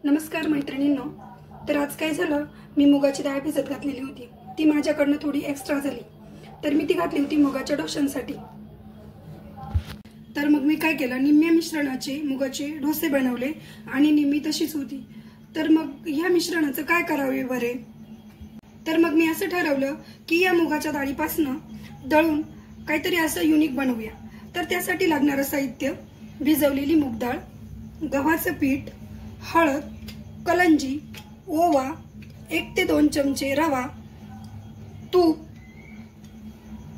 नमस्कार मैत्रिणींनो। तर आज काय झालं, मी मुगाची डाळ भिजत घातलेली होती। ती माझ्याकडनं थोडी एक्स्ट्रा झाली, तर मी ती घातली होती मुगाच्या डोश्यांसाठी। तर मग मी काय केलं, निम्म्या मिश्रणाचे मुगाचे डोसे बनवले आणि निम्मी तशीच होती। तर मग या मिश्रणाचं काय करावे बरे? तर मग मी असं ठरवलं की या मुगाच्या डाळीपासून दळून काहीतरी असं युनिक बनवूया। तर त्यासाठी लागणारं साहित्य: भिजवलेली मूग डाळ, गव्हाचं पीठ, हळद, कलंजी, ओवा, 1 ते 2 चमचे रवा, तूप,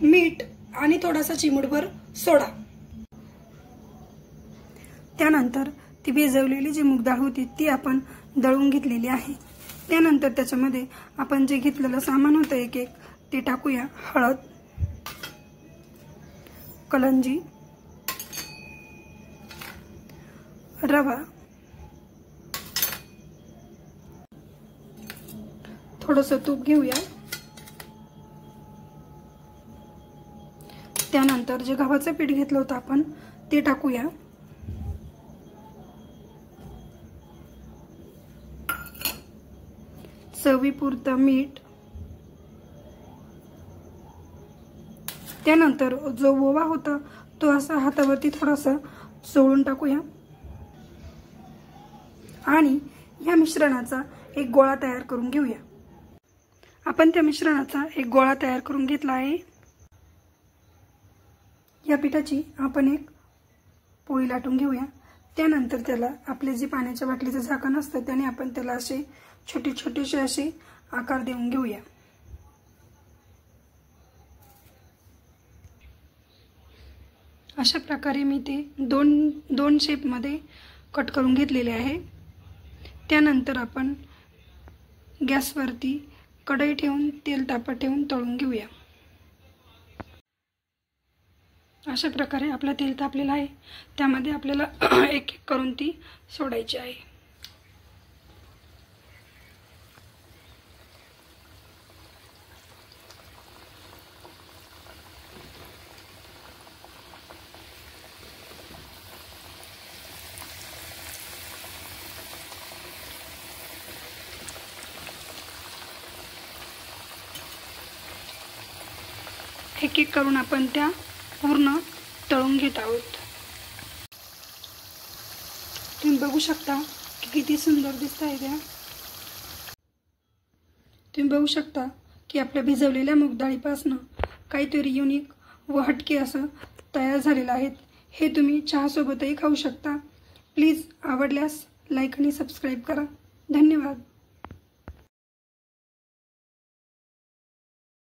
मीठ आणि थोडासा चिमूटभर सोडा। त्यानंतर ती भिजवलेली जी मूग डाळ होती ती आपण दळून घेतलेली आहे। त्यानंतर त्याच्यामध्ये आपण जे घेतलेलं सामान होतं एक ते टाकूया। हळद, कलंजी, रवा, थोडंसं तूप घेऊया। त्यानंतर जे गव्हाचं पीठ घेतलं होतं आपण ते टाकूया। चवीपुरतं मीठ। त्यानंतर जो ओवा होता तो असा हातावरती थोडासा चोळून टाकूया आणि या मिश्रणाचा एक गोळा तयार करून घेऊया। आपण त्या मिश्रणाचा एक गोळा तयार करून घेतला आहे। या पिठाची आपण एक पोळी लाटून घेऊया। त्यानंतर त्याला आपले जे पाण्याच्या बाटलीचं झाकण असतं त्याने आपण त्याला असे छोटे छोटेसे असे आकार देऊन घेऊया। अशा प्रकारे मी ते दोन शेपमध्ये कट करून घेतलेले आहे। त्यानंतर आपण गॅसवरती कढई ठेवून तेल तापत ठेवून तळून घेऊया। अशा प्रकारे आपलं तेल तापलेलं आहे, त्यामध्ये आपल्याला एक एक करून ती सोडायची आहे। एक एक करून आपण त्या पूर्ण तळून घेत आहोत। तुम्ही बघू शकता की किती सुंदर दिसत आहे त्या। तुम्ही बघू शकता की आपल्या भिजवलेल्या मूग डाळीपासून काहीतरी युनिक व हटके असं तयार झालेलं आहे। हे तुम्ही चहासोबतही खाऊ शकता। प्लीज आवडल्यास लाईक आणि सबस्क्राईब करा। धन्यवाद।